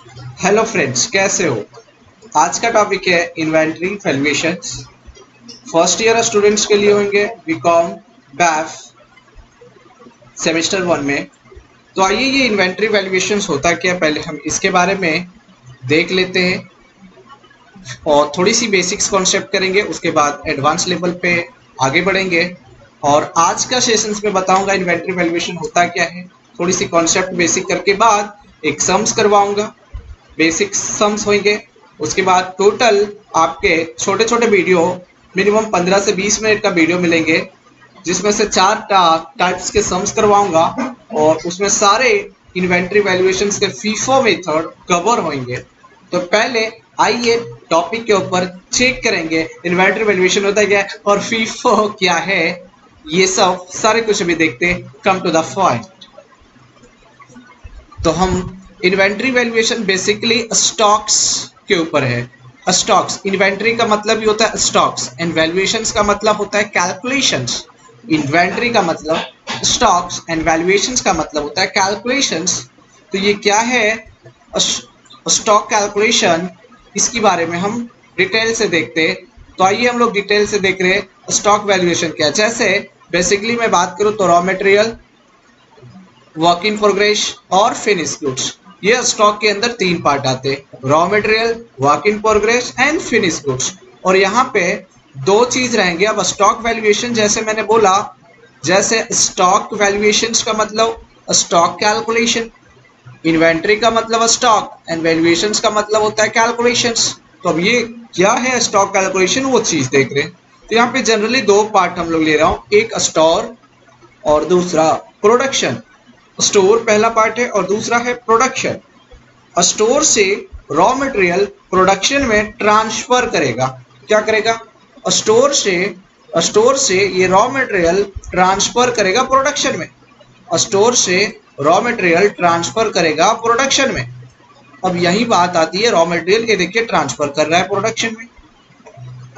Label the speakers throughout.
Speaker 1: Hello friends, कैसे हो। आज का टॉपिक है inventory valuations. First year students के लिए होंगे बीकॉम बैफ सेमेस्टर 1 में। तो आइए, ये इन्वेंटरी वैल्यूएशंस होता क्या है, पहले हम इसके बारे में देख लेते हैं और थोड़ी सी बेसिक्स कॉन्सेप्ट करेंगे। उसके बाद एडवांस लेवल पे आगे बढ़ेंगे और आज का सेशंस में बताऊंगा इन्वेंटरी वैल्यूएशन होता क्या है। थोड़ी सी कॉन्सेप्ट बेसिक करके बाद एक सम्स करवाऊंगा, बेसिक सम्स होंगे। उसके बाद टोटल आपके छोटे छोटे वीडियो मिनिमम 15 से 20 मिनट का वीडियो मिलेंगे, जिसमें से 4 टाइप्स के सम्स करवाऊंगा और उसमें सारे इन्वेंटरी वैल्यूएशंस के फीफो मेथड कवर होंगे। तो पहले आइए टॉपिक के ऊपर चेक करेंगे इन्वेंटरी वैल्यूएशन होता है क्या है और फीफो क्या है। ये सब सारे कुछ भी देखते, कम टू द पॉइंट। तो हम इन्वेंट्री वैल्यूएशन बेसिकली स्टॉक्स के ऊपर है। स्टॉक्स, इन्वेंट्री का मतलब ही होता है स्टॉक्स एंड वैल्यूएशंस का मतलब होता है कैलकुलेशंस। इन्वेंट्री का मतलब स्टॉक्स एंड वैल्यूएशंस का मतलब होता है कैलकुलेशंस। तो ये क्या है स्टॉक कैलकुलेशन, इसके बारे में हम डिटेल से देखते हैं। तो आइए हम लोग डिटेल से देख रहे हैं स्टॉक वैल्यूएशन क्या है। जैसे बेसिकली मैं बात करूं तो raw material, work in progress और फिनिश गुड्स। ये स्टॉक के अंदर 3 पार्ट आते हैं, raw material, work in progress and finish goods. और यहाँ पे 2 चीज रहेंगे। अब स्टॉक वैल्यूएशन जैसे मैंने बोला, जैसे स्टॉक वैल्यूएशन का मतलब स्टॉक कैलकुलेशन, इन्वेंट्री का मतलब स्टॉक एंड वैल्यूएशन का मतलब होता है कैलकुलेशंस। तो अब ये क्या है स्टॉक कैलकुलेशन, वो चीज देख रहे हैं। तो यहाँ पे जनरली 2 पार्ट हम लोग ले रहा हूँ, एक स्टोर और दूसरा प्रोडक्शन। स्टोर पहला पार्ट है और दूसरा है प्रोडक्शन। स्टोर से रॉ मटेरियल प्रोडक्शन में ट्रांसफर करेगा। क्या करेगा? स्टोर से ये रॉ मटेरियल ट्रांसफर करेगा प्रोडक्शन में। स्टोर से रॉ मटेरियल ट्रांसफर करेगा प्रोडक्शन में। अब यही बात आती है, रॉ मटेरियल ये देखिए ट्रांसफर कर रहा है प्रोडक्शन में।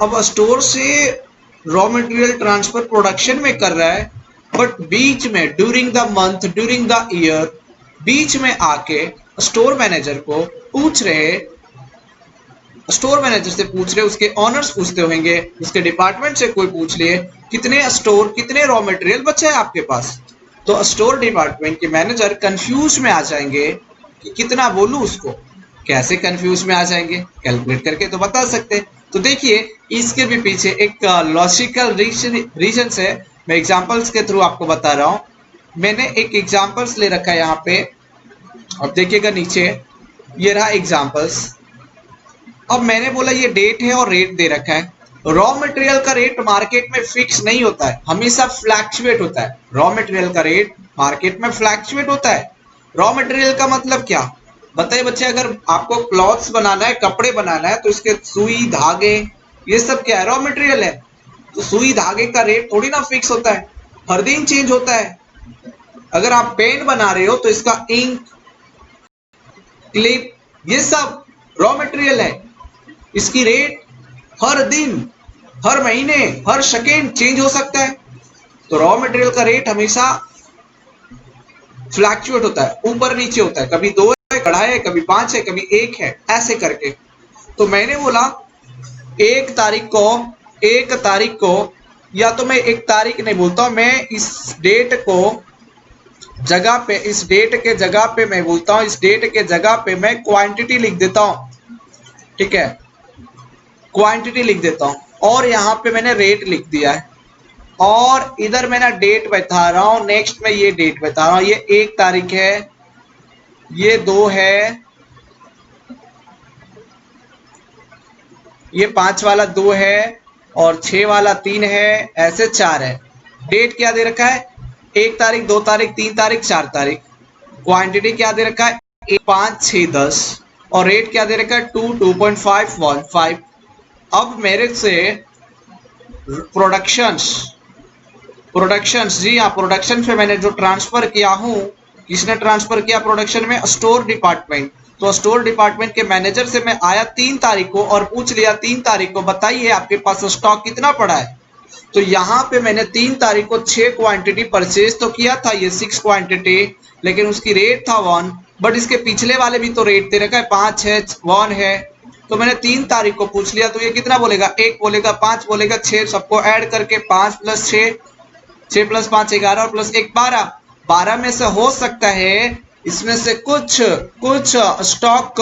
Speaker 1: अब स्टोर से रॉ मटेरियल ट्रांसफर प्रोडक्शन में कर रहा है, बट बीच में during the month, during the year, बीच में आके स्टोर मैनेजर को पूछ रहे, स्टोर मैनेजर से पूछ रहे, उसके ऑनर्स पूछते होंगे, उसके डिपार्टमेंट से कोई पूछ लिए कितने रॉ मटेरियल बचे हैं आपके पास। तो स्टोर डिपार्टमेंट के मैनेजर कंफ्यूज में आ जाएंगे कि कितना बोलूं उसको। कैसे कंफ्यूज में आ जाएंगे? कैलकुलेट करके तो बता सकते। तो देखिए, इसके भी पीछे एक लॉजिकल रीजन है। मैं एग्जांपल्स के थ्रू आपको बता रहा हूं। मैंने एक एग्जांपल्स ले रखा है यहाँ पे, अब देखिएगा नीचे, ये रहा एग्जांपल्स। अब मैंने बोला ये डेट है और रेट दे रखा है। रॉ मटेरियल का रेट मार्केट में फिक्स नहीं होता है, हमेशा फ्लैक्चुएट होता है। रॉ मटेरियल का रेट मार्केट में फ्लैक्चुएट होता है। रॉ मटेरियल का मतलब क्या, बताइए बच्चे। अगर आपको क्लॉथ्स बनाना है, कपड़े बनाना है, तो इसके सुई, धागे, ये सब क्या है? रॉ मटेरियल है। तो सुई धागे का रेट थोड़ी ना फिक्स होता है, हर दिन चेंज होता है। अगर आप पेन बना रहे हो तो इसका इंक, क्लिप, ये सब रॉ मटेरियल है। इसकी रेट हर दिन, हर महीने, हर सेकेंड चेंज हो सकता है। तो रॉ मटेरियल का रेट हमेशा फ्लैक्चुएट होता है, ऊपर नीचे होता है। कभी 2 है, कढ़ाई है, कभी 5 है, कभी 1 है, ऐसे करके। तो मैंने बोला 1 तारीख को, या तो मैं 1 तारीख नहीं बोलता हूं, मैं इस डेट को जगह पे, इस डेट के जगह पे मैं बोलता हूं, इस डेट के जगह पे मैं क्वांटिटी लिख देता हूं। ठीक है, क्वांटिटी लिख देता हूं और यहाँ पे मैंने रेट लिख दिया है और इधर मैंने डेट बता रहा हूं। नेक्स्ट में ये डेट बता रहा हूं, ये 1 तारीख है, ये 2 है, ये 5 वाला 2 है और 6 वाला 3 है, ऐसे 4 है। डेट क्या दे रखा है? 1 तारीख, 2 तारीख, 3 तारीख, 4 तारीख। क्वांटिटी क्या दे रखा है? 1, 5, 6, 10। और रेट क्या दे रखा है? 2.515। अब मेरे से प्रोडक्शंस जी हाँ, प्रोडक्शन पे मैंने जो ट्रांसफर किया हूँ, किसने ट्रांसफर किया प्रोडक्शन में? Store department. तो स्टोर डिपार्टमेंट के मैनेजर से मैं आया 3 तारीख को और पूछ लिया 3 तारीख को, बताइए आपके पास स्टॉक कितना पड़ा है। तो यहाँ पे मैंने 3 तारीख को 6 क्वांटिटी परचेज तो किया था, ये 6 क्वांटिटी, लेकिन उसकी रेट था 1। बट इसके पिछले वाले भी तो रेट दे रखा है, 5 है, 1 है। तो मैंने 3 तारीख को पूछ लिया, तो ये कितना बोलेगा, 1 बोलेगा, 5 बोलेगा, 6, सबको ऐड करके 5 + 6, 6 + 5 11 और +1 12। 12 में से हो सकता है इसमें से कुछ स्टॉक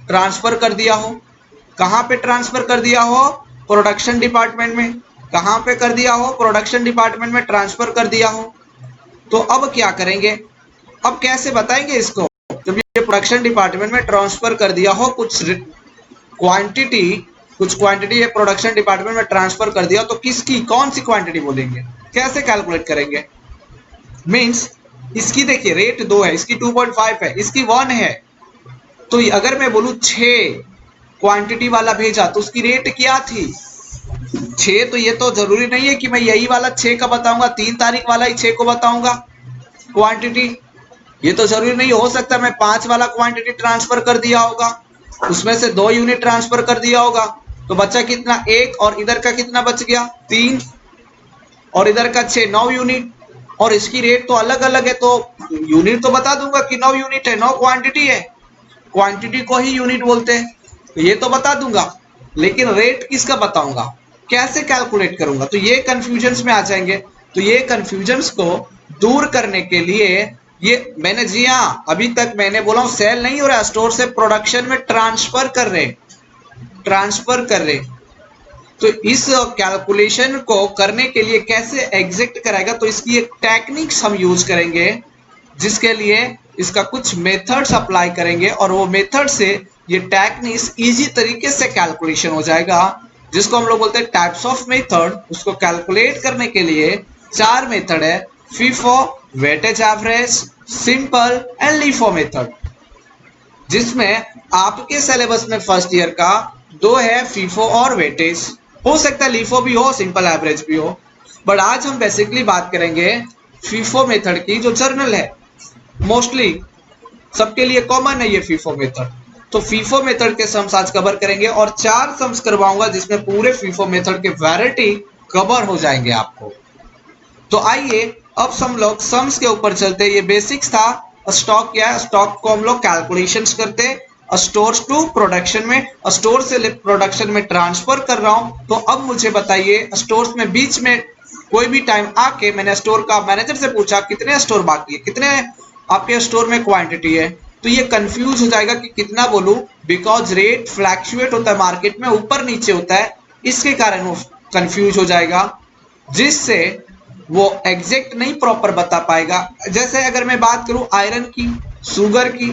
Speaker 1: ट्रांसफर कर दिया हो। कहाँ पे ट्रांसफर कर दिया हो, प्रोडक्शन डिपार्टमेंट में। कहाँ पे कर दिया हो, प्रोडक्शन डिपार्टमेंट में ट्रांसफर कर दिया हो। तो अब क्या करेंगे, अब कैसे बताएंगे इसको, जब ये प्रोडक्शन डिपार्टमेंट में ट्रांसफर कर दिया हो, कुछ क्वांटिटी ये प्रोडक्शन डिपार्टमेंट में ट्रांसफर कर दिया, तो किसकी कौन सी क्वांटिटी बोलेंगे, कैसे कैलकुलेट करेंगे। मींस इसकी देखिए रेट 2 है, इसकी 2.5 है, इसकी 1 है। तो अगर मैं बोलूं 6 क्वांटिटी वाला भेजा तो उसकी रेट क्या थी, 6। तो ये तो जरूरी नहीं है कि मैं यही वाला 6 का बताऊंगा, 3 तारीख वाला ही 6 को बताऊंगा क्वांटिटी। ये तो जरूरी नहीं, हो सकता है मैं 5 वाला क्वांटिटी ट्रांसफर कर दिया होगा, उसमें से 2 यूनिट ट्रांसफर कर दिया होगा। तो बचा कितना, 1, और इधर का कितना बच गया, 3, और इधर का 6, 9 यूनिट। और इसकी रेट तो अलग अलग है, तो यूनिट तो बता दूंगा कि 9 यूनिट है, 9 क्वांटिटी है, क्वांटिटी को ही यूनिट बोलते हैं, तो ये तो बता दूंगा। लेकिन रेट किसका बताऊंगा, कैसे कैलकुलेट करूंगा, तो ये कंफ्यूजन्स में आ जाएंगे। तो ये कंफ्यूजन्स को दूर करने के लिए ये मैंने, जी हाँ, अभी तक मैंने बोला हूं सेल नहीं हो रहा, स्टोर से प्रोडक्शन में ट्रांसफर कर रहे। तो इस कैलकुलेशन को करने के लिए कैसे एग्जैक्ट कराएगा, तो इसकी एक टेक्निक्स हम यूज करेंगे, जिसके लिए इसका कुछ मेथड्स अप्लाई करेंगे, और वो मेथड से ये टेक्निक्स इजी तरीके से कैलकुलेशन हो जाएगा, जिसको हम लोग बोलते हैं टाइप्स ऑफ मेथड। उसको कैलकुलेट करने के लिए 4 मेथड है, FIFO, weightage average, simple and LIFO method, जिसमें आपके सिलेबस में फर्स्ट ईयर का 2 है, फीफो और वेटेज। हो सकता है लीफो भी हो, सिंपल एवरेज भी हो, बट आज हम बेसिकली बात करेंगे फीफो मेथड की, जो जर्नल है, मोस्टली सबके लिए कॉमन है ये फीफो मेथड। तो फीफो मेथड के सम्स आज कवर करेंगे, और 4 सम्स करवाऊंगा जिसमें पूरे फीफो मेथड के वैरायटी कवर हो जाएंगे आपको। तो आइए अब हम लोग सम्स के ऊपर चलते हैं। ये बेसिक्स था। स्टॉक क्या है, स्टॉक को हम लोग कैलकुलेशंस करते हैं, स्टोर टू प्रोडक्शन में, स्टोर से प्रोडक्शन में ट्रांसफर कर रहा हूं। तो अब मुझे बताइए, स्टोर में बीच में कोई भी टाइम आके मैंने स्टोर का मैनेजर से पूछा कितने स्टोर बाकी है, कितने आपके स्टोर में क्वांटिटी है, तो ये कंफ्यूज हो जाएगा कि कितना बोलूं, बिकॉज रेट फ्लैक्चुएट होता है मार्केट में, ऊपर नीचे होता है, इसके कारण वो कंफ्यूज हो जाएगा, जिससे वो एग्जैक्ट नहीं प्रॉपर बता पाएगा। जैसे अगर मैं बात करूं आयरन की, शुगर की,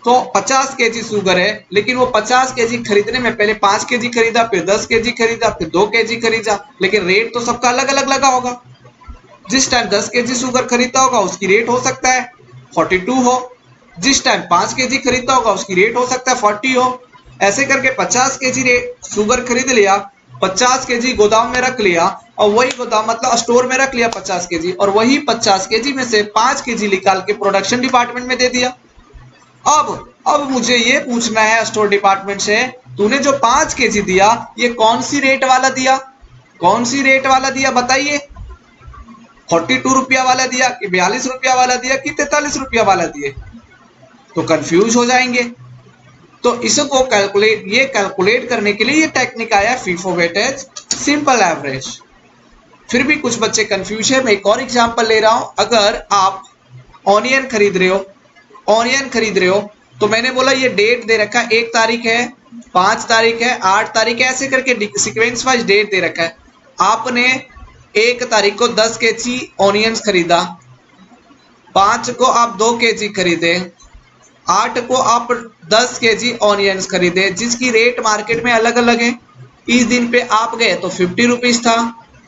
Speaker 1: तो 50 केजी शुगर है, लेकिन वो 50 केजी खरीदने में पहले 5 केजी खरीदा, फिर 10 केजी खरीदा, फिर 2 केजी खरीदा, लेकिन रेट तो सबका अलग अलग लगा होगा। जिस टाइम 10 केजी शुगर खरीदता होगा उसकी रेट हो सकता है 42 हो, जिस टाइम 5 केजी खरीदता होगा उसकी रेट हो सकता है 40 हो। ऐसे करके 50 केजी शुगर खरीद लिया, 50 केजी गोदाम में रख लिया, और वही गोदाम मतलब स्टोर में रख लिया 50 केजी, और वही 50 केजी में से 5 केजी निकाल के प्रोडक्शन डिपार्टमेंट में दे दिया। अब मुझे ये पूछना है स्टोर डिपार्टमेंट से, तूने जो 5 केजी दिया ये कौन सी रेट वाला दिया, कौन सी रेट वाला दिया बताइए, 42 रुपया वाला दिया कि 42 रुपया वाला दिया कि 43 रुपया वाला दिए, तो कंफ्यूज हो जाएंगे। तो इसको कैलकुलेट करने के लिए ये टेक्निक आया, फीफो, वेटेज, सिंपल एवरेज। फिर भी कुछ बच्चे कंफ्यूज है। मैं एक और एग्जांपल ले रहा हूं, अगर आप ऑनियन खरीद रहे हो, तो मैंने बोला ये डेट दे रखा है, 1 तारीख है, 5 तारीख है, 8 तारीख है, ऐसे करके सीक्वेंस वाइज डेट दे रखा है। आपने 1 तारीख को 10 केजी ऑनियंस खरीदा, 5 को आप 2 केजी खरीदे, 8 को आप 10 केजी ऑनियंस खरीदे, जिसकी रेट मार्केट में अलग अलग है। इस दिन पे आप गए तो 50 रुपीज था,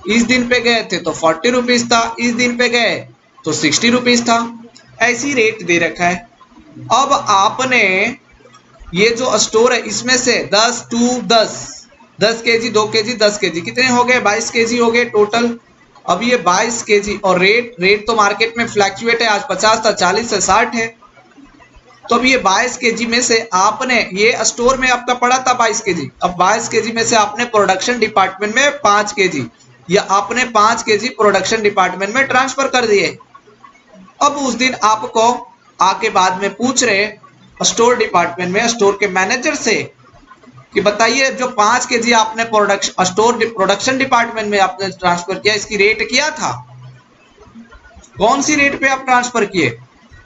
Speaker 1: इस दिन पे गए थे तो 40 रुपीज था, इस दिन पे गए तो 60 रुपीज था, ऐसी रेट दे रखा है। अब आपने ये जो स्टोर है इसमें से 10 टू 10 केजी, 2 केजी, 10 केजी, कितने हो गए, 22 केजी हो गए टोटल। अब ये 22 केजी, और रेट तो मार्केट में फ्लैक्चुएट है, आज 50 था, 40 से 60 है। तो अब ये 22 केजी में से आपने, ये स्टोर में आपका पड़ा था 22 केजी, अब 22 केजी में से आपने प्रोडक्शन डिपार्टमेंट में 5 केजी, या आपने 5 केजी प्रोडक्शन डिपार्टमेंट में ट्रांसफर कर दिए। अब उस दिन आपको आके बाद में पूछ रहे स्टोर डिपार्टमेंट में स्टोर के मैनेजर से कि बताइए जो 5 केजी आपने प्रोडक्शन डिपार्टमेंट में आपने ट्रांसफर किया, इसकी रेट किया था, कौन सी रेट पे आप ट्रांसफर किए?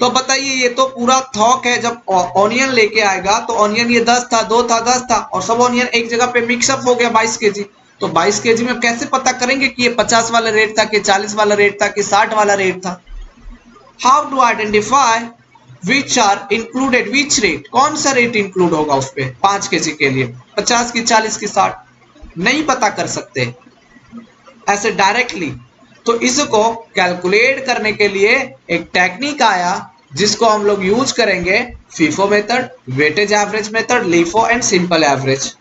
Speaker 1: तो बताइए ये तो पूरा थोक है, जब ऑनियन लेके आएगा तो ऑनियन ये 10 था, 2 था, 10 था और सब ऑनियन एक जगह पे मिक्सअप हो गया 22 केजी। तो 22 केजी में कैसे पता करेंगे कि ये 50 वाला रेट था कि 40 वाला रेट था कि 60 वाला रेट था? How to identify which are included which rate, कौन सा रेट इंक्लूड होगा उस पर 5 केजी के लिए, 50 की, 40 की, 60? नहीं पता कर सकते ऐसे डायरेक्टली। तो इसको कैलकुलेट करने के लिए एक टेक्निक आया जिसको हम लोग यूज करेंगे, FIFO method, weightage average method, LIFO and simple average,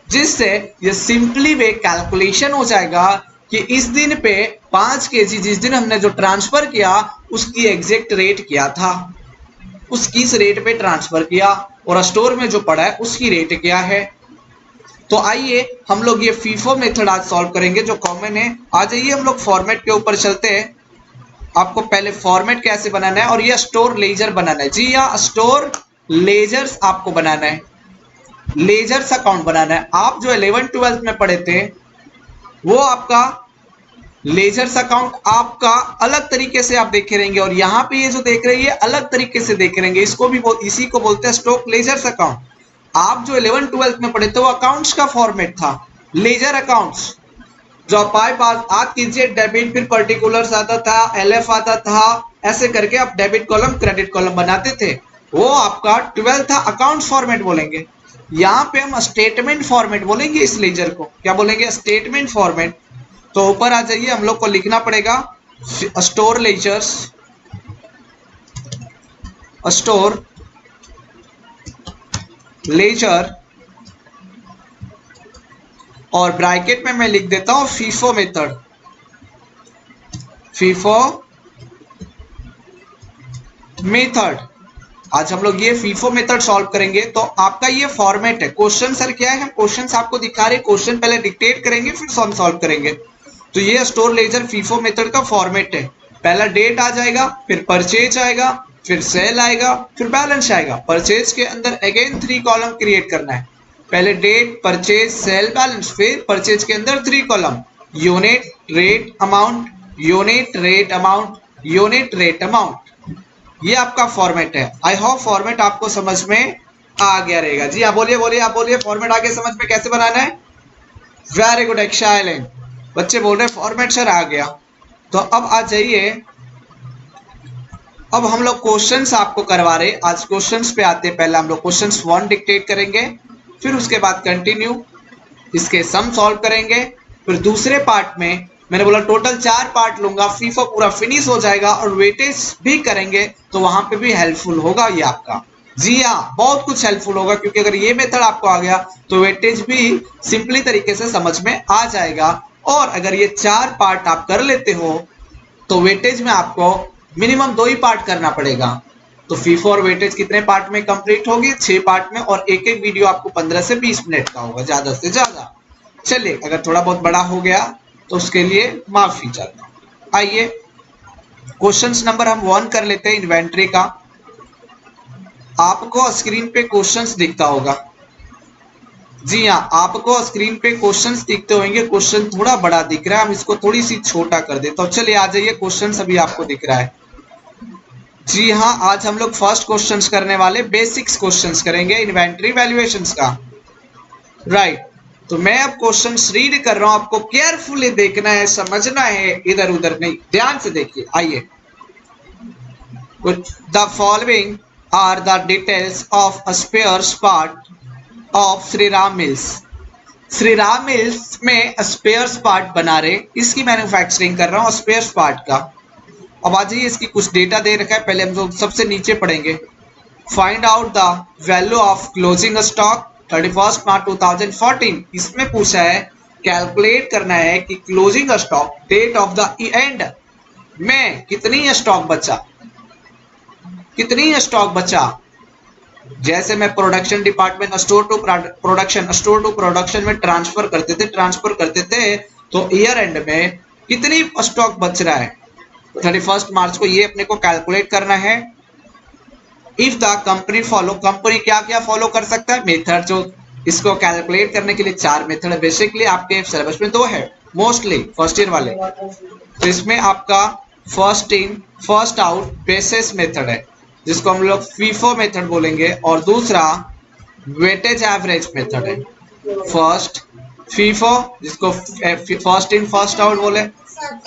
Speaker 1: जिससे ये सिंपली वे कैलकुलेशन हो जाएगा कि इस दिन पे 5 केजी जिस दिन हमने जो ट्रांसफर किया उसकी एग्जैक्ट रेट क्या था, उस किस रेट पे ट्रांसफर किया और स्टोर में जो पड़ा है उसकी रेट क्या है। तो आइए हम लोग ये फीफो मेथड आज सॉल्व करेंगे जो कॉमन है। आ जाइए हम लोग फॉर्मेट के ऊपर चलते हैं। आपको पहले फॉर्मेट कैसे बनाना है और ये स्टोर लेजर बनाना है। जी हाँ, स्टोर लेजर्स आपको बनाना है, लेजर्स अकाउंट बनाना है। आप जो 11th-12th में पढ़े थे वो आपका लेजर्स अकाउंट आपका अलग तरीके से आप देखे रहेंगे और यहाँ पे ये जो देख रहे हैं ये अलग तरीके से देखे रहेंगे। इसको भी इसी को बोलते हैं स्टॉक लेजर्स अकाउंट। आप जो 11th-12th में पढ़े थे वो अकाउंट्स का फॉर्मेट था, लेजर अकाउंट्स। जो आप पास याद कीजिए, डेबिट फिर पर्टिकुलर्स आता था, एलएफ आता था, ऐसे करके आप डेबिट कॉलम क्रेडिट कॉलम बनाते थे, वो आपका 12 था, अकाउंट्स फॉर्मेट बोलेंगे। यहाँ पे हम स्टेटमेंट फॉर्मेट बोलेंगे इस लेजर को, क्या बोलेंगे? Statement format. तो ऊपर आ जाइए, हम लोग को लिखना पड़ेगा स्टोर लेजर्स, स्टोर लेजर और ब्रैकेट में मैं लिख देता हूं फीफो मेथड, फीफो मेथड। आज हम लोग ये फीफो मेथड सॉल्व करेंगे। तो आपका ये फॉर्मेट है। क्वेश्चन सर क्या है, हम क्वेश्चन आपको दिखा रहे, क्वेश्चन पहले डिक्टेट करेंगे फिर हम सॉल्व करेंगे। तो ये स्टोर लेजर फीफो मेथड का फॉर्मेट है। पहला डेट आ जाएगा, फिर परचेज आएगा, फिर सेल आएगा, फिर बैलेंस आएगा। परचेज के अंदर अगेन 3 कॉलम क्रिएट करना है, पहले डेट, परचेज, सेल, बैलेंस। फिर परचेज के अंदर 3 column, unit, rate, amount, unit, rate, amount, unit, rate, amount. ये आपका फॉर्मेट है। आई होप फॉर्मेट आपको समझ में आ गया रहेगा। जी आप बोलिए, बोलिए, आप बोलिए, फॉर्मेट आगे समझ में कैसे बनाना है? Very good, excellent. बच्चे बोल रहे फॉर्मेट सर आ गया। तो अब आ जाइए, अब हम लोग क्वेश्चंस आपको करवा रहे। आज क्वेश्चंस पे आते हैं। पहले हम लोग क्वेश्चंस 1 डिक्टेट करेंगे, फिर उसके बाद कंटिन्यू इसके सम सॉल्व करेंगे। फिर दूसरे पार्ट में मैंने बोला टोटल 4 पार्ट लूंगा, फीफो पूरा फिनिश हो जाएगा और वेटेज भी करेंगे, तो वहां पे भी हेल्पफुल होगा ये आपका। जी हाँ, बहुत कुछ हेल्पफुल होगा, क्योंकि अगर ये मेथड आपको आ गया तो वेटेज भी सिंपली तरीके से समझ में आ जाएगा। और अगर ये 4 पार्ट आप कर लेते हो तो वेटेज में आपको मिनिमम 2 ही पार्ट करना पड़ेगा। तो फीफो और वेटेज कितने पार्ट में कंप्लीट होगी? 6 पार्ट में, और एक एक वीडियो आपको 15 से 20 मिनट का होगा, ज्यादा से ज्यादा। चलिए, अगर थोड़ा बहुत बड़ा हो गया तो उसके लिए माफी चाहता हूं। आइए क्वेश्चंस नंबर हम 1 कर लेते हैं, इन्वेंट्री का। आपको स्क्रीन पे क्वेश्चंस दिखता होगा। जी हाँ, आपको स्क्रीन पे क्वेश्चंस दिखते होंगे। क्वेश्चन थोड़ा बड़ा दिख रहा है, हम इसको थोड़ी सी छोटा कर देता हूँ। चलिए आ जाइए, क्वेश्चंस अभी आपको दिख रहा है। जी हाँ, आज हम लोग फर्स्ट क्वेश्चंस करने वाले, बेसिक्स क्वेश्चंस करेंगे इन्वेंट्री वैल्यूएशंस का। राइट, तो मैं अब क्वेश्चंस रीड कर रहा हूं, आपको केयरफुली देखना है, समझना है, इधर उधर नहीं, ध्यान से देखिए। आइए, the following are the details of a spares part of Shri Ram Mills. Shri Ram Mills में स्पेयर्स पार्ट बना रहे, इसकी मैन्युफैक्चरिंग कर रहा हूं स्पेयर्स पार्ट का। अब आ जाइए, इसकी कुछ डेटा दे रखा है, पहले हम लोग सबसे नीचे पढ़ेंगे। Find out the value of closing stock 31 March 2014। इसमें पूछा है, कैलकुलेट करना है कि closing stock date of the end में कितनी स्टॉक बचा, कितनी स्टॉक बचा। जैसे मैं production department store to production में ट्रांसफर करते थे, तो ईयर एंड में कितनी स्टॉक बच रहा है 31 मार्च को, ये अपने को कैलकुलेट करना है। If the company follow, company क्या क्या फॉलो कर सकता है मेथड, जो इसको कैलकुलेट करने के लिए 4 मेथड है। बेसिकली आपके सिलेबस में 2 है मोस्टली फर्स्ट ईयर वाले। तो इसमें आपका first in first out basis method है, जिसको हम लोग फीफो मेथड बोलेंगे, और दूसरा वेटेज एवरेज मेथड है। फर्स्ट फीफो, जिसको फर्स्ट इन फर्स्ट आउट बोले,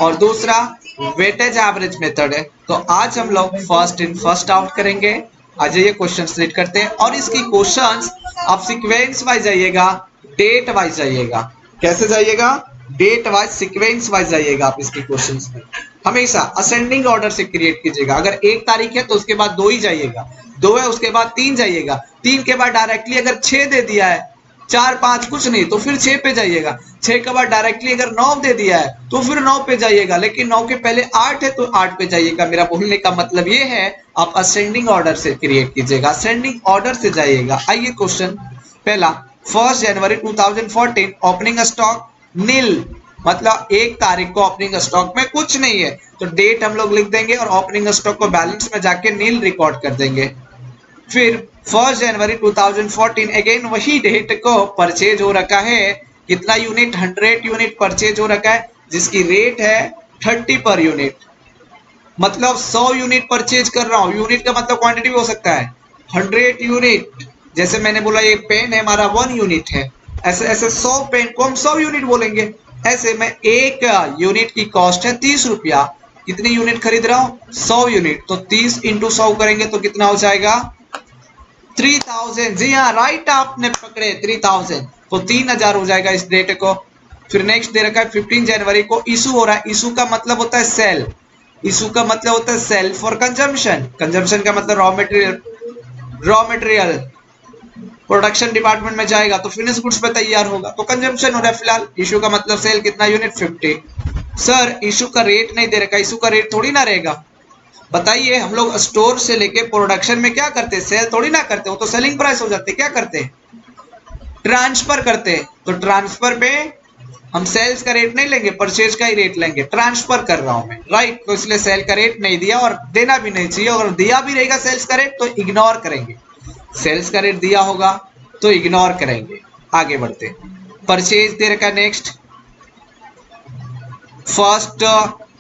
Speaker 1: और दूसरा वेटेज एवरेज मेथड है। तो आज हम लोग फर्स्ट इन फर्स्ट आउट करेंगे। आ जाइए क्वेश्चन रीड करते हैं, और इसकी क्वेश्चंस आप सीक्वेंस वाइज जाइएगा, डेट वाइज जाइएगा। कैसे जाइएगा? डेट वाइज सीक्वेंस वाइज जाइएगा आप इसकी क्वेश्चंस में। हमेशा असेंडिंग ऑर्डर से क्रिएट कीजिएगा। अगर 1 तारीख है तो उसके बाद 2 ही जाइएगा, 2 है उसके बाद 3 जाइएगा, 3 के बाद डायरेक्टली अगर 6 दे दिया है, 4 5 कुछ नहीं तो फिर 6 पे जाइएगा, 6 के बाद डायरेक्टली अगर 9 दे दिया है तो फिर 9 पे जाइएगा, लेकिन 9 के पहले 8 है तो 8 पे जाइएगा। मेरा बोलने का मतलब ये है आप असेंडिंग ऑर्डर से क्रिएट कीजिएगा, असेंडिंग ऑर्डर से जाइएगा। आइए क्वेश्चन पहला, 1 जनवरी 2014 ओपनिंग स्टॉक नील, मतलब 1 तारीख को ओपनिंग स्टॉक में कुछ नहीं है, तो डेट हम लोग लिख देंगे और ओपनिंग स्टॉक को बैलेंस में जाके नील रिकॉर्ड कर देंगे। फिर 1 जनवरी 2014 अगेन वही डेट को परचेज हो रखा है, कितना यूनिट? 100 यूनिट परचेज हो रखा है, जिसकी रेट है 30 पर यूनिट, मतलब 100 यूनिट परचेज कर रहा हूं। यूनिट का मतलब क्वांटिटी भी हो सकता है 100 यूनिट। जैसे मैंने बोला ये पेन है हमारा 1 यूनिट है, ऐसे ऐसे 100 पेन को हम 100 यूनिट बोलेंगे। ऐसे में 1 यूनिट की कॉस्ट है 30 रुपया, कितनी यूनिट खरीद रहा हूँ? 100 यूनिट। तो 30 इंटू 100 करेंगे तो कितना हो जाएगा? 3000। जी हाँ, राइट आपने पकड़े 3000, तो 3000 हो जाएगा इस डेट को। फिर नेक्स्ट दे रखा है 15 जनवरी को इशू हो रहा है। इशू का मतलब होता है सेल, इशू का मतलब होता है सेल फॉर कंजम्पशन, कंजम्पशन का मतलब raw material, raw material production department में जाएगा तो फिनिश गुड्स पे तैयार होगा, तो कंजम्पशन हो रहा है फिलहाल। इशू का मतलब सेल, कितना यूनिट? 50। सर इशू का रेट नहीं दे रखा, इशू का रेट थोड़ी ना रहेगा। बताइए, हम लोग स्टोर से लेके प्रोडक्शन में क्या करते हैं? सेल थोड़ी ना करते, वो तो सेलिंग प्राइस हो जाते। क्या करते हैं? ट्रांसफर करते हैं। तो ट्रांसफर पे हम सेल्स का रेट नहीं लेंगे, परचेज का ही रेट लेंगे। ट्रांसफर कर रहा हूं मैं, राइट, तो इसलिए सेल का रेट नहीं दिया और देना भी नहीं चाहिए। अगर दिया भी रहेगा सेल्स का रेट तो इग्नोर करेंगे, सेल्स का रेट दिया होगा तो इग्नोर करेंगे। आगे बढ़ते, परचेज दे रखा। नेक्स्ट फर्स्ट,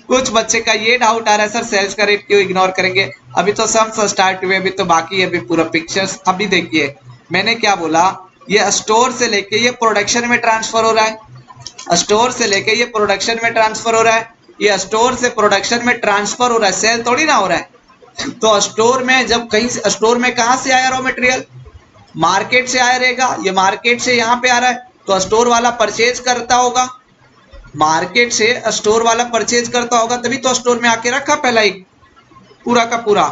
Speaker 1: कुछ बच्चे का ये डाउट आ रहा है सर सेल्स का रेट क्यों इग्नोर करेंगे? अभी तो सम्स स्टार्ट हुए, अभी तो बाकी है, अभी पूरा पिक्चर्स। अभी देखिए मैंने क्या बोला, ये स्टोर से लेके ये प्रोडक्शन में ट्रांसफर हो रहा है, स्टोर से लेके ये प्रोडक्शन में ट्रांसफर हो रहा है, ये स्टोर से प्रोडक्शन में ट्रांसफर हो रहा है, सेल थोड़ी ना हो रहा है। तो स्टोर में जब कहीं से, स्टोर में कहां से आया रॉ मटेरियल? मार्केट से आया रहेगा, ये मार्केट से यहाँ पे आ रहा है, तो स्टोर वाला परचेज करता होगा, मार्केट से स्टोर वाला परचेज करता होगा, तभी तो स्टोर में आके रखा पहला ही पूरा का पूरा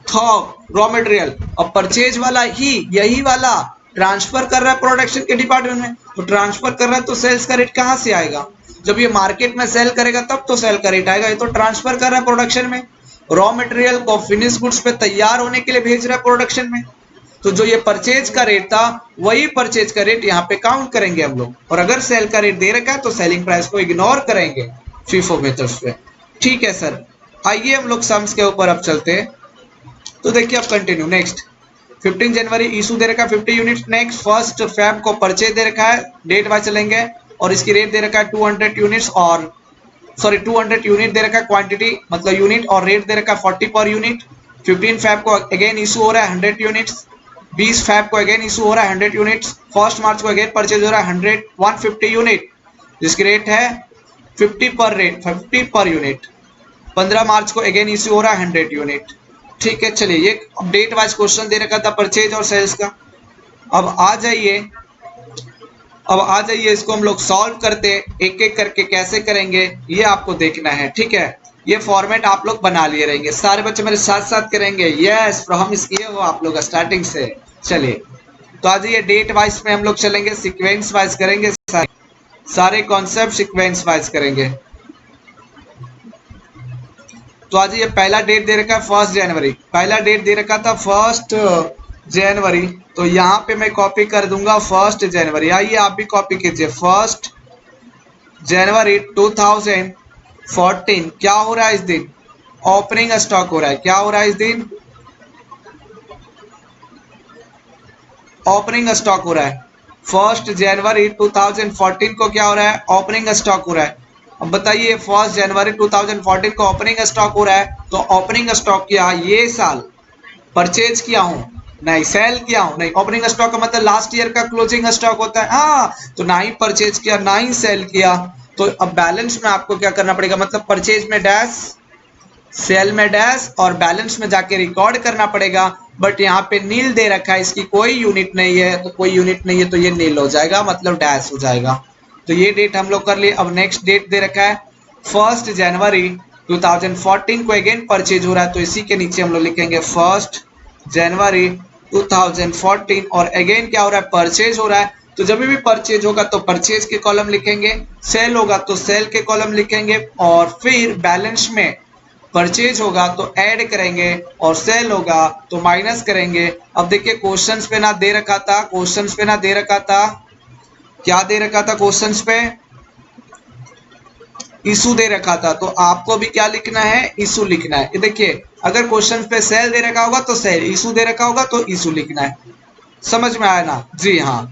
Speaker 1: थोक रॉ मटेरियल, और परचेज वाला ही यही वाला ट्रांसफर कर रहा है प्रोडक्शन के डिपार्टमेंट में। तो ट्रांसफर कर रहा है तो सेल्स का रेट कहां से आएगा? जब ये मार्केट में सेल करेगा तब तो सेल का रेट आएगा। ये तो ट्रांसफर कर रहा है प्रोडक्शन में, रॉ मटेरियल को फिनिश गुड्स पे तैयार होने के लिए भेज रहा है प्रोडक्शन में। तो जो ये परचेज का रेट था वही परचेज का रेट यहाँ पे काउंट करेंगे हम लोग, और अगर सेल का रेट दे रखा है तो सेलिंग प्राइस को इग्नोर करेंगे फीफो मेथड्स पे। ठीक है सर, आइए हम लोग सम्स के ऊपर अब चलते हैं। तो देखिए अब कंटिन्यू। नेक्स्ट 15 जनवरी इशू दे रखा है 50 यूनिट। नेक्स्ट 1 फेब को परचेज दे रखा है, डेट वाइज चलेंगे, और इसकी रेट दे रखा है 200 यूनिट्स, और सॉरी 200 यूनिट दे रखा है, क्वांटिटी मतलब यूनिट, और रेट दे रखा है 40 पर यूनिट। 15 फेब को अगेन इशू हो रहा है 100 यूनिट्स, 20 फेब को अगेन इशू हो रहा है 100 यूनिट्स, 1 मार्च को अगेन परचेज हो रहा है 150 यूनिट, जिसकी रेट है 50 पर यूनिट। 15 मार्च को अगेन इशू हो रहा है 100 यूनिट। ठीक है, चलिए ये डेट वाइज क्वेश्चन दे रखा था परचेज और सेल्स का। अब आ जाइए, इसको हम लोग सॉल्व करते, एक एक करके कैसे करेंगे ये आपको देखना है। ठीक है, ये फॉर्मेट आप लोग बना लिए रहेंगे, सारे बच्चे मेरे साथ साथ करेंगे। यस, प्रॉमिस किए हो आप लोग स्टार्टिंग से। चलिए तो आज ये डेट वाइज में हम लोग चलेंगे, सीक्वेंस वाइज करेंगे, सारे कॉन्सेप्ट सीक्वेंस वाइज करेंगे। तो आज ये पहला डेट दे रखा है 1 जनवरी, पहला डेट दे रखा था 1 जनवरी, तो यहाँ पे मैं कॉपी कर दूंगा 1 जनवरी। आइए आप भी कॉपी कीजिए, 1 जनवरी 2014 क्या हो रहा है इस दिन? ओपनिंग स्टॉक हो रहा है। क्या हो रहा है इस दिन? ओपनिंग स्टॉक हो रहा है। 1 जनवरी 2014 को क्या हो रहा है, ओपनिंग स्टॉक हो रहा है। अब बताइए 1 जनवरी 2014 को ओपनिंग स्टॉक हो रहा है, तो ओपनिंग स्टॉक किया ये साल, परचेज किया हूं नहीं, सेल किया हूं नहीं। ओपनिंग स्टॉक का मतलब लास्ट ईयर का क्लोजिंग स्टॉक होता है, हाँ, तो ना ही परचेज किया ना ही सेल किया। तो अब बैलेंस में आपको क्या करना पड़ेगा, मतलब परचेज में डैश, सेल में डैश और बैलेंस में जाके रिकॉर्ड करना पड़ेगा। बट यहाँ पे नील दे रखा है, इसकी कोई यूनिट नहीं है, तो कोई यूनिट नहीं है तो ये नील हो जाएगा, मतलब डैश हो जाएगा। तो ये डेट हम लोग कर लिए। अब नेक्स्ट डेट दे रखा है 1 जनवरी 2014 को अगेन परचेज हो रहा है, तो इसी के नीचे हम लोग लिखेंगे 1 जनवरी 2014 और अगेन क्या हो रहा है, परचेज हो रहा है। तो जब भी परचेज होगा तो परचेज के कॉलम लिखेंगे, सेल होगा तो सेल के कॉलम लिखेंगे, और फिर बैलेंस में परचेज होगा तो ऐड करेंगे और सेल होगा तो माइनस करेंगे। अब देखिए क्वेश्चंस पे ना दे रखा था, क्वेश्चंस पे ना दे रखा था, क्या दे रखा था क्वेश्चंस पे, इशू दे रखा था। तो आपको भी क्या लिखना है, इशू लिखना है। ये देखिए अगर क्वेश्चन पे सेल दे रखा होगा तो सेल, इशू दे रखा होगा तो इशू लिखना है। समझ में आया ना, जी हाँ,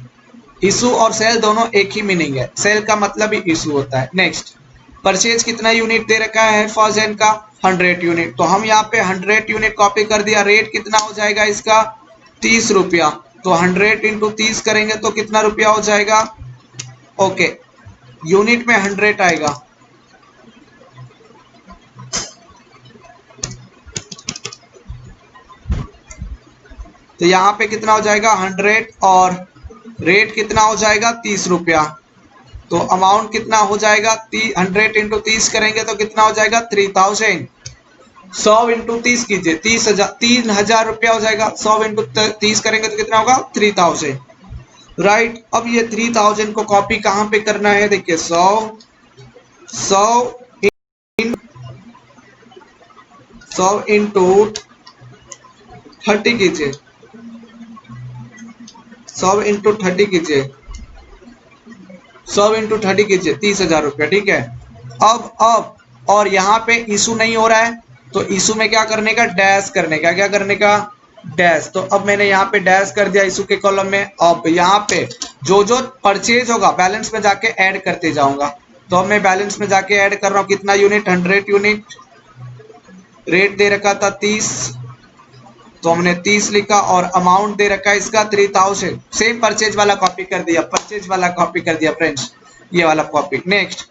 Speaker 1: इशू और सेल दोनों एक ही मीनिंग है, सेल का मतलब ही इशू होता है। नेक्स्ट, परचेज कितना यूनिट दे रखा है फर्स्ट जैन का, 100 यूनिट, तो हम यहाँ पे 100 यूनिट कॉपी कर दिया। रेट कितना हो जाएगा इसका, 30 रुपया, तो 100 इंटू 30 करेंगे तो कितना रुपया हो जाएगा, ओके, यूनिट में 100 आएगा। तो यहाँ पे कितना हो जाएगा 100 और रेट कितना हो जाएगा 30 रुपया, तो अमाउंट कितना हो जाएगा, 100 इंटू 30 करेंगे तो कितना हो जाएगा 3000। 100 इंटू 30 कीजिए, 3000 रुपया हो जाएगा। 100 इंटू 30 करेंगे तो कितना होगा 3000, राइट। अब ये 3000 को कॉपी कहाँ पे करना है, देखिए 100 इंटू 30 कीजिए, 100 इंटू 30 कीजिए, 100 इंटू 30 कीजिए, 30,000 रुपया, ठीक है। अब और यहाँ पे इशू नहीं हो रहा है, तो इशू में क्या करने का, डैश करने का, क्या करने का, डैश। तो अब मैंने यहाँ पे डैश कर दिया इशू के कॉलम में। अब यहाँ पे जो जो परचेज होगा बैलेंस में जाके ऐड करते जाऊंगा, तो अब मैं बैलेंस में जाके ऐड कर रहा हूँ, कितना यूनिट, 100 यूनिट, रेट दे रखा था 30, तो हमने 30 लिखा, और अमाउंट दे रखा है इसका 3000, सेम परचेज वाला कॉपी कर दिया, परचेज वाला कॉपी कर दिया फ्रेंड्स, ये वाला कॉपी। नेक्स्ट,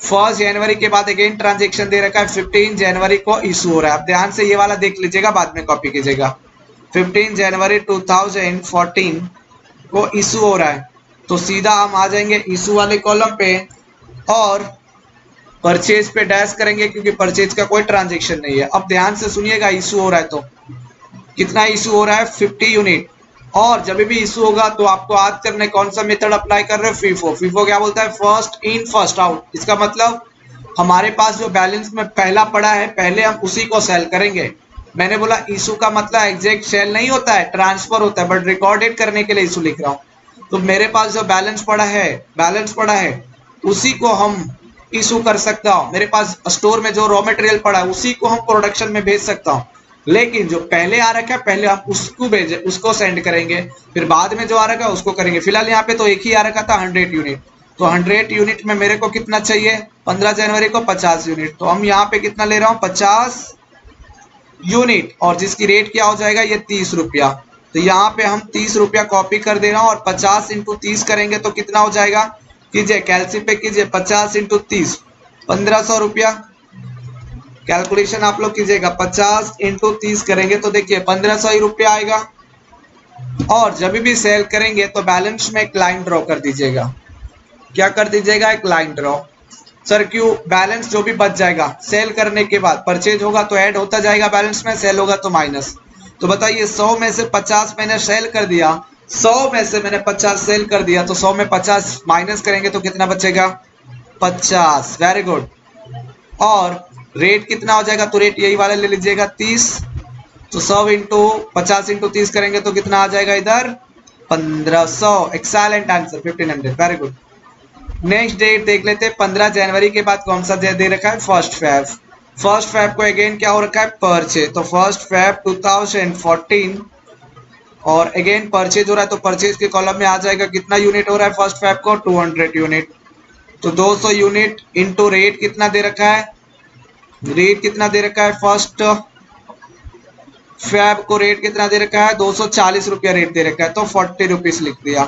Speaker 1: 1 जनवरी के बाद अगेन ट्रांजेक्शन दे रखा है, 15 जनवरी को इशू हो रहा है। अब ध्यान से ये वाला देख लीजिएगा, बाद में कॉपी कीजिएगा। 15 जनवरी 2014 को इशू हो रहा है, तो सीधा हम आ जाएंगे इशू वाले कॉलम पे और परचेज पे डैश करेंगे, क्योंकि परचेज का कोई ट्रांजेक्शन नहीं है। अब ध्यान से सुनिएगा, इशू हो रहा है तो कितना इशू हो रहा है, 50 यूनिट। और जब भी इशू होगा तो आपको याद करने कौन सा मेथड अप्लाई कर रहे हो, फीफो। फीफो क्या बोलता है, फर्स्ट इन फर्स्ट आउट। इसका मतलब हमारे पास जो बैलेंस में पहला पड़ा है, पहले हम उसी को सेल करेंगे। मैंने बोला इशू का मतलब एग्जैक्ट सेल नहीं होता है, ट्रांसफर होता है, बट रिकॉर्डेड करने के लिए इशू लिख रहा हूँ। तो मेरे पास जो बैलेंस पड़ा है उसी को हम इशू कर सकता हूँ। मेरे पास स्टोर में जो रॉ मटेरियल पड़ा है उसी को हम प्रोडक्शन में भेज सकता हूँ, लेकिन जो पहले आ रखा है पहले हम उसको भेजे, उसको सेंड करेंगे, फिर बाद में जो आ रखा है उसको करेंगे। फिलहाल यहाँ पे तो एक ही आ रखा था 100 यूनिट, तो 100 यूनिट में मेरे को कितना चाहिए, 15 जनवरी को 50 यूनिट, तो हम यहाँ पे कितना ले रहा हूँ 50 यूनिट, और जिसकी रेट क्या हो जाएगा ये 30 रुपया। तो यहाँ पे हम 30 रुपया कॉपी कर दे रहा हूँ, और 50 इंटू 30 करेंगे तो कितना हो जाएगा, कीजिए कैलसी पे कीजिए, 50 इंटू 30 1500 रुपया। कैलकुलेशन आप लोग कीजिएगा, 50 इंटू 30 करेंगे तो देखिए 1500 ही रुपया आएगा। और जब भी सेल करेंगे तो बैलेंस में एक लाइन ड्रॉ कर दीजिएगा, क्या कर दीजिएगा, एक लाइन ड्रॉ। सर क्यों, बैलेंस जो भी बच जाएगा सेल करने के बाद, परचेज होगा तो ऐड होता जाएगा बैलेंस में, सेल होगा तो माइनस। तो बताइए 100 में से 50 मैंने सेल कर दिया, 100 में से मैंने 50 सेल कर दिया, तो 100 में 50 माइनस करेंगे तो कितना बचेगा 50, वेरी गुड। और रेट कितना हो जाएगा, तो रेट यही वाला ले लीजिएगा 30, तो 100 इंटू 50 इंटू 30 करेंगे तो कितना आ जाएगा इधर 1500। Excellent answer 1500, very good. Next date देख लेते हैं, 15 जनवरी के बाद कौन सा दे रखा है, फर्स्ट फेब। फर्स्ट फेब को अगेन क्या हो रखा है, परचेज, तो फर्स्ट फेब 2014 और अगेन परचेज हो रहा है तो परचेज के कॉलम में आ जाएगा कितना यूनिट हो रहा है फर्स्ट फैब को 200 यूनिट। तो 200 यूनिट इंटू रेट कितना दे रखा है, रेट कितना दे रखा है फर्स्ट फैब को रेट कितना दे रखा है 240 रुपया रेट दे रखा है तो 40 रुपीज लिख दिया।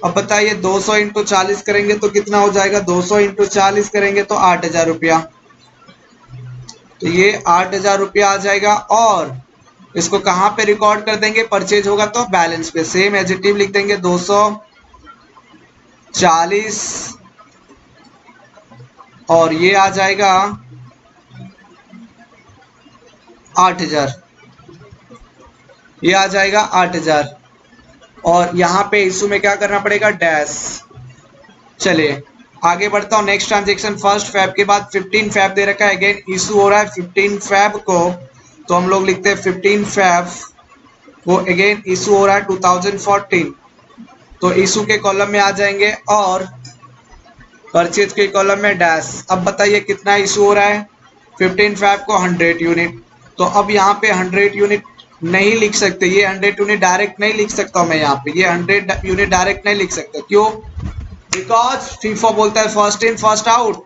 Speaker 1: अब बताइए 200 इंटू 40 करेंगे तो कितना हो जाएगा, 200 इंटू 40 करेंगे तो 8000 रुपया। तो ये 8000 रुपया आ जाएगा और इसको कहाँ पे रिकॉर्ड कर देंगे, परचेज होगा तो बैलेंस पे सेम एज इट इज लिख देंगे 240 और ये आ जाएगा 8000, ये आ जाएगा 8000 और यहाँ पे इशू में क्या करना पड़ेगा डैश। चलिए आगे बढ़ता हूँ नेक्स्ट ट्रांजेक्शन फर्स्ट फैब के बाद 15 फैब दे रखा है, अगेन इशू हो रहा है 15 फैब को तो हम लोग लिखते हैं 15 फैब वो अगेन इशू हो रहा है 2014 तो इशू के कॉलम में आ जाएंगे और परचेज के कॉलम में डैश। अब बताइए कितना इशू हो रहा है 15 फैब को 100 यूनिट। तो अब यहाँ पे 100 यूनिट नहीं लिख सकते, ये 100 यूनिट डायरेक्ट नहीं लिख सकता हूँ मैं यहाँ पे, ये 100 यूनिट डायरेक्ट नहीं लिख सकता। क्यों, बिकॉज फीफो बोलता है first in first out,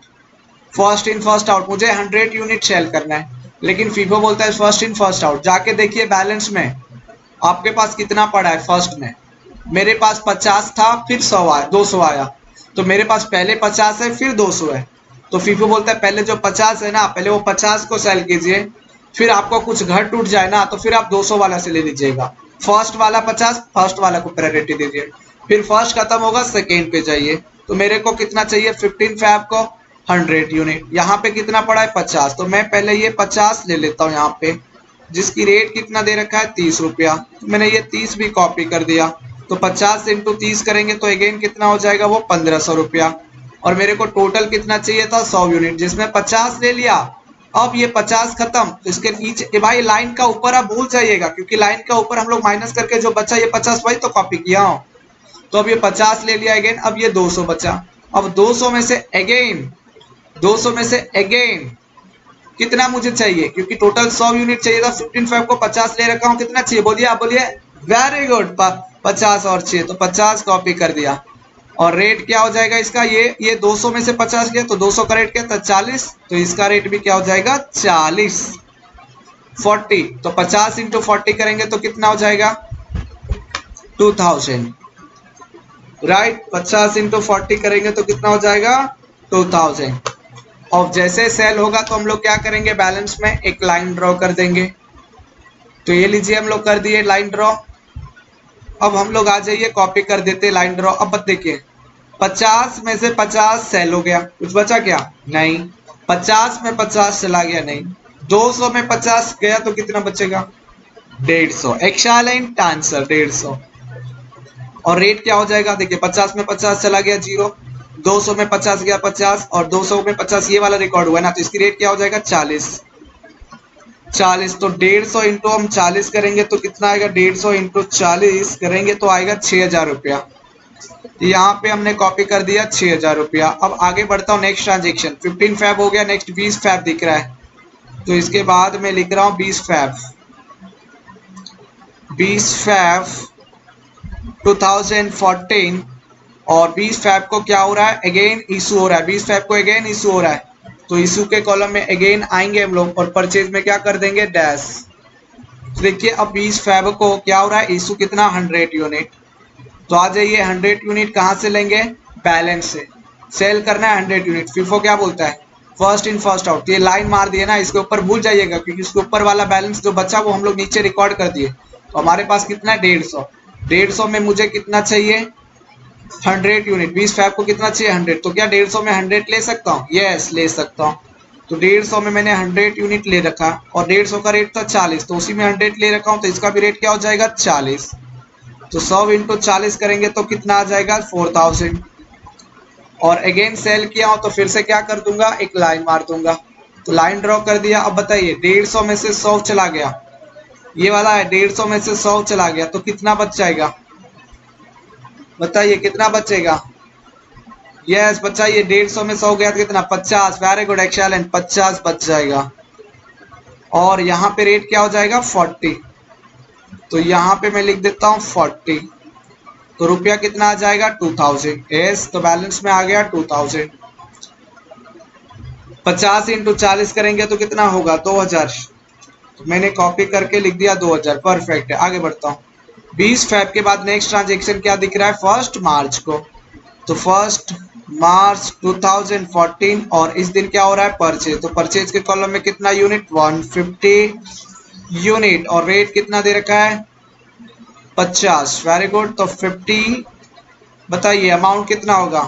Speaker 1: first in first out मुझे 100 यूनिट सेल करना है, लेकिन फीफो बोलता है फर्स्ट इन फर्स्ट आउट। जाके देखिए बैलेंस में आपके पास कितना पड़ा है, फर्स्ट में मेरे पास 50 था फिर 100 आया 200 आया, तो मेरे पास पहले 50 है फिर 200 है। तो फीफो बोलता है पहले जो 50 है ना पहले वो 50 को सेल कीजिए, फिर आपको कुछ घर टूट जाए ना तो फिर आप 200 वाला से ले लीजिएगा, फर्स्ट वाला 50 फर्स्ट वाला को प्रायोरिटी दीजिए, फिर फर्स्ट खत्म होगा सेकेंड पे जाइए। तो मेरे को कितना चाहिए 15 फैब को 100 यूनिट, यहाँ पे कितना पड़ा है 50, तो मैं पहले ये 50 ले लेता हूँ यहाँ पे जिसकी रेट कितना दे रखा है 30 रुपया, तो मैंने ये 30 भी कॉपी कर दिया। तो 50 इंटू 30 करेंगे तो अगेन कितना हो जाएगा वो 1500 रुपया और मेरे को टोटल कितना चाहिए था 100 यूनिट जिसमें 50 ले लिया। अब ये 50 खत्म तो इसके नीचे भाई लाइन का ऊपर आप भूल जाइएगा क्योंकि लाइन का ऊपर हम लोग माइनस करके जो बचा ये 50 वही तो कॉपी किया हूँ। तो अब ये 50 ले लिया अगेन, अब ये 200 बचा, अब 200 में से अगेन 200 में से अगेन कितना मुझे चाहिए क्योंकि टोटल 100 यूनिट चाहिए था 15 फैब को 50 ले रखा हूँ, कितना चाहिए बोलिए आप बोलिए, वेरी गुड 50 और चाहिए तो 50 कॉपी कर दिया। और रेट क्या हो जाएगा इसका, ये 200 में से 50 गया तो 200 का रेट क्या था 40, तो इसका रेट भी क्या हो जाएगा 40 40, तो 50 इंटू 40 करेंगे तो कितना हो जाएगा 2000 राइट, 50 इंटू 40 करेंगे तो कितना हो जाएगा 2000। और जैसे सेल होगा तो हम लोग क्या करेंगे बैलेंस में एक लाइन ड्रॉ कर देंगे। तो ये लीजिए हम लोग कर दिए लाइन ड्रॉ। अब हम लोग आ जाइए कॉपी कर देते लाइन ड्रॉ। अब देखिए 50 में से 50 सेल हो गया, कुछ बचा क्या नहीं, 50 में 50 चला गया नहीं, 200 में 50 गया तो कितना बचेगा 150, एक्सेलेंट आंसर 150। और रेट क्या हो जाएगा देखिए 50 में 50 चला गया 0, 200 में 50 गया 50 और 200 में 50 ये वाला रिकॉर्ड हुआ ना तो इसकी रेट क्या हो जाएगा 40 40। तो 150 इंटू हम 40 करेंगे तो कितना आएगा 150 इंटू 40 करेंगे तो आएगा 6000 रुपया। यहाँ पे हमने कॉपी कर दिया 6000 रुपया। अब आगे बढ़ता हूँ नेक्स्ट ट्रांजेक्शन 15 फैब हो गया, नेक्स्ट 20 फैब दिख रहा है तो इसके बाद मैं लिख रहा हूँ 20 फैब 2014 और 20 फैब को क्या हो रहा है अगेन इशू हो रहा है, 20 फैब को अगेन इशू हो रहा है तो इशू के कॉलम में अगेन आएंगे हम लोग और परचेज में क्या कर देंगे डैश। तो देखिए अब 20 फैब को क्या हो रहा है इशू कितना 100 यूनिट, तो आ जाइए 100 यूनिट कहाँ से लेंगे बैलेंस से, सेल करना है 100 यूनिट। फीफो क्या बोलता है फर्स्ट इन फर्स्ट आउट, ये लाइन मार दिए ना इसके ऊपर भूल जाइएगा क्योंकि इसके ऊपर वाला बैलेंस जो बचा वो हम लोग नीचे रिकॉर्ड कर दिए। तो हमारे पास कितना है 150, 150 में मुझे कितना चाहिए 100 यूनिट, 20 फैब को कितना चाहिए 100, तो क्या 150 में 100 ले सकता हूँ, यस ले सकता हूँ। तो 150 में मैंने 100 यूनिट ले रखा और 150 का रेट था 40 तो उसी में 100 ले रखा हूँ तो इसका भी रेट क्या हो जाएगा 40। तो 100 इंटू 40 करेंगे तो कितना आ जाएगा 4000 और अगेन सेल किया हो तो फिर से क्या कर दूंगा एक लाइन मार दूंगा। तो लाइन ड्रॉ कर दिया। अब बताइए 150 में से 100 चला गया, ये वाला है 150 में से 100 चला गया तो कितना बच जाएगा बताइए कितना बचेगा, यस बचाइए 150 में 100 गया तो कितना 50, वेरी गुड एक्सेलेंट 50 बच जाएगा। और यहाँ पे रेट क्या हो जाएगा 40, तो यहाँ पे मैं लिख देता हूँ 40, तो रुपया कितना आ जाएगा 2000। यस, तो बैलेंस में आ गया 2000। 50 इंटू 40 करेंगे तो कितना होगा 2000। तो मैंने कॉपी करके लिख दिया 2000। परफेक्ट है, आगे बढ़ता हूँ। 20 फेब के बाद नेक्स्ट ट्रांजेक्शन क्या दिख रहा है, 1 मार्च को। तो 1 मार्च 2014, और इस दिन क्या हो रहा है परचेज। तो परचेज के कॉलम में कितना यूनिट 150 यूनिट, और रेट कितना दे रखा है 50। Very good. तो 50, बताइए अमाउंट कितना होगा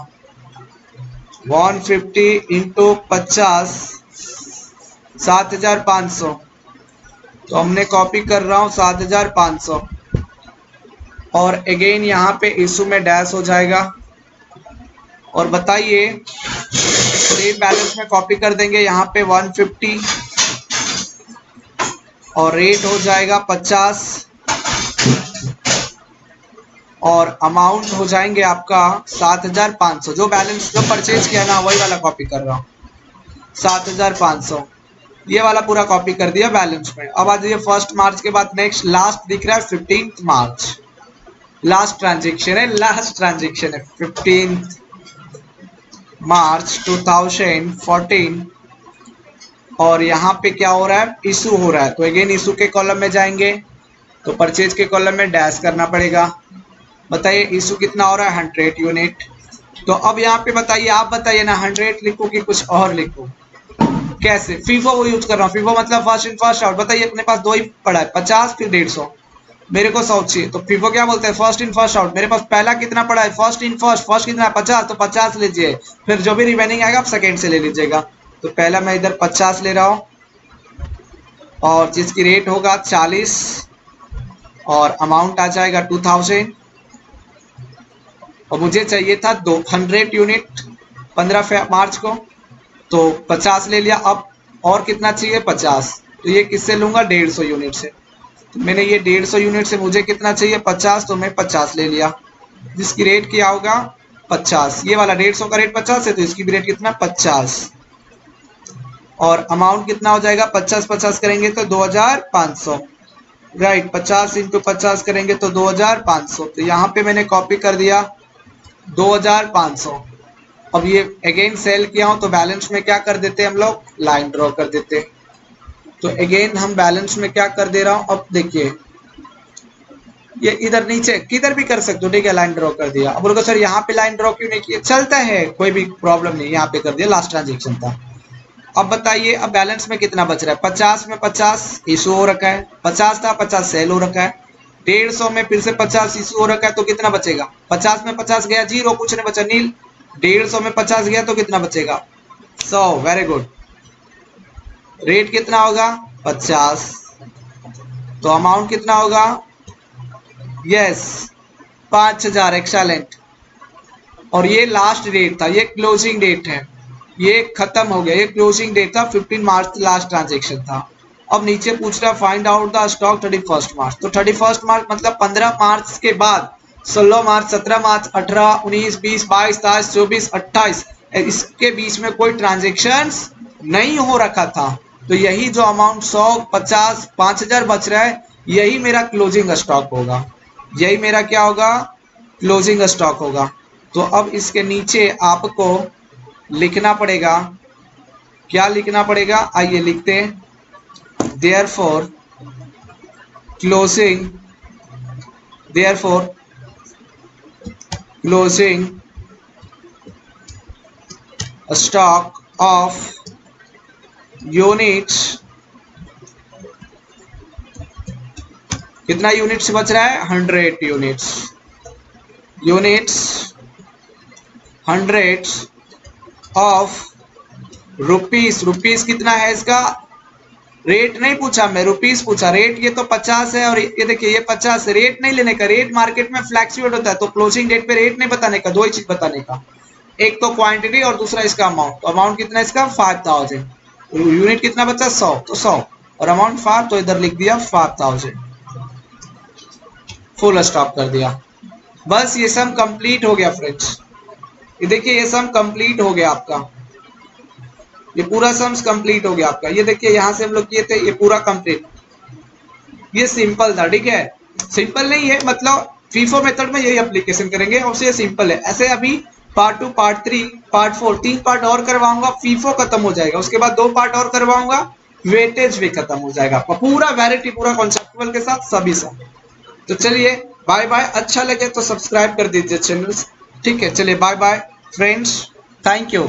Speaker 1: 150 इंटू 50, 7500। तो हमने कॉपी कर रहा हूँ 7500, और अगेन यहाँ पे इशू में डैश हो जाएगा। और बताइए सेम बैलेंस में कॉपी कर देंगे यहाँ पे 150, और रेट हो जाएगा 50, और अमाउंट हो जाएंगे आपका 7500। जो बैलेंस जो परचेज किया ना वही वाला कॉपी कर रहा हूँ 7500। ये वाला पूरा कॉपी कर दिया बैलेंस में। अब आ जाइए 1 मार्च के बाद नेक्स्ट लास्ट दिख रहा है 15 मार्च। लास्ट ट्रांजेक्शन है, लास्ट ट्रांजेक्शन है 15 मार्च 2014। और यहाँ पे क्या हो रहा है इशू हो रहा है, तो अगेन इशू के कॉलम में जाएंगे, तो परचेज के कॉलम में डैश करना पड़ेगा। बताइए इशू कितना हो रहा है 100 यूनिट। तो अब यहाँ पे बताइए, आप बताइए ना 100 लिखूं कि कुछ और लिखूं, कैसे। फीफो वो यूज कर रहा हूँ, फीफो मतलब फर्स्ट इन फर्स्ट आउट। बताइए अपने पास दो ही पड़ा है 50 फिर 150, मेरे को 100 चाहिए, तो फीफो क्या बोलते हैं फर्स्ट इन फर्स्ट आउट। मेरे पास पहला कितना पड़ा है फर्स्ट इन फर्स्ट, फर्स्ट कितना है 50, तो 50 लीजिए, फिर जो भी रिमेनिंग आएगा आप सेकेंड से ले लीजिएगा। तो पहला मैं इधर 50 ले रहा हूँ, और जिसकी रेट होगा 40, और अमाउंट आ जाएगा 2000, और मुझे चाहिए था 200 यूनिट 15 मार्च को, तो 50 ले लिया। अब और कितना चाहिए 50, तो ये किससे लूंगा 150 यूनिट से। तो मैंने ये 150 यूनिट से मुझे कितना चाहिए 50, तो मैं 50 ले लिया, जिसकी रेट क्या होगा 50। ये वाला 150 का रेट 50 है, तो इसकी भी रेट कितना 50, और अमाउंट कितना हो जाएगा 50 50 करेंगे तो 2500। राइट, 50 इंटू 50 करेंगे तो 2500। तो यहाँ पे मैंने कॉपी कर दिया 2500। अब ये अगेन सेल किया हूं, तो बैलेंस में क्या कर देते हम लोग लाइन ड्रॉ कर देते। तो अगेन हम बैलेंस में क्या कर दे रहा हूं, अब देखिए ये इधर नीचे किधर भी कर सकते हो, ठीक है लाइन ड्रॉ कर दिया। अब बोलोगे सर यहाँ पे लाइन ड्रॉ क्यों नहीं किया, चलता है कोई भी प्रॉब्लम नहीं, यहाँ पे कर दिया लास्ट ट्रांजेक्शन था। अब बताइए अब बैलेंस में कितना बच रहा है 50 में 50 इशू हो रखा है, 50 था 50 सेल हो रखा है, 150 में फिर से 50 इशू हो रखा है, तो कितना बचेगा 50 में 50 गया जीरो, कुछ नहीं बचा नील। 150 में 50 गया तो कितना बचेगा 100। Very good. रेट कितना होगा 50, तो अमाउंट कितना होगा यस 5000। एक्सेलेंट। और ये लास्ट डेट था, ये क्लोजिंग डेट है, ये खत्म हो गया, ये क्लोजिंग डेट था 15 मार्च लास्ट ट्रांजेक्शन था। अब नीचे पूछ रहा फाइंड आउट द स्टॉक 31 मार्च। तो 31 मार्च मतलब 15 मार्च के बाद 16 मार्च 17 मार्च 18 19 20 22 23 24 28 इसके बीच में कोई ट्रांजेक्शन्स नहीं हो रखा था। तो यही जो अमाउंट 100 50 5000 बच रहा है, यही मेरा क्लोजिंग स्टॉक होगा, यही मेरा क्या होगा क्लोजिंग स्टॉक होगा। तो अब इसके नीचे आपको लिखना पड़ेगा, क्या लिखना पड़ेगा आइए लिखते हैं, therefore closing stock of units, कितना यूनिट्स बच रहा है 100 units hundreds of rupees. Rupees कितना है इसका रेट नहीं पूछा मैं, रुपीस पूछा। रेट ये तो 50 है, और ये देखिए ये 50 है, रेट नहीं लेने का, रेट मार्केट में फ्लैक्चुएट होता है, तो क्लोजिंग डेट पे रेट नहीं बताने का, दो ही चीज बताने का, एक तो क्वांटिटी और दूसरा इसका अमाउंट। तो अमाउंट कितना है इसका 5000, यूनिट कितना बचा 100, तो 100 और अमाउंट 5, तो इधर लिख दिया 5000, फुल स्टॉप कर दिया। बस ये सम कंप्लीट हो गया फ्रेंड्स, ये देखिए ये सम कंप्लीट हो गया आपका, ये पूरा सम्स कंप्लीट हो गया आपका। ये देखिए यहाँ से हम लोग किए थे, ये पूरा कंप्लीट। ये सिंपल था, ठीक है। सिंपल नहीं है मतलब फीफो मेथड में यही एप्लीकेशन करेंगे और ये सिंपल है। ऐसे अभी पार्ट 2, पार्ट 3, पार्ट 4 3 पार्ट और करवाऊंगा, फीफो खत्म हो जाएगा। उसके बाद 2 पार्ट और करवाऊंगा, वेटेज भी खत्म हो जाएगा आपका, पूरा वैरायटी पूरा कॉन्सेप्चुअल के साथ सभी सब। तो चलिए बाय बाय। अच्छा लगे तो सब्सक्राइब कर दीजिए चैनल, ठीक है। चलिए bye bye friends, thank you.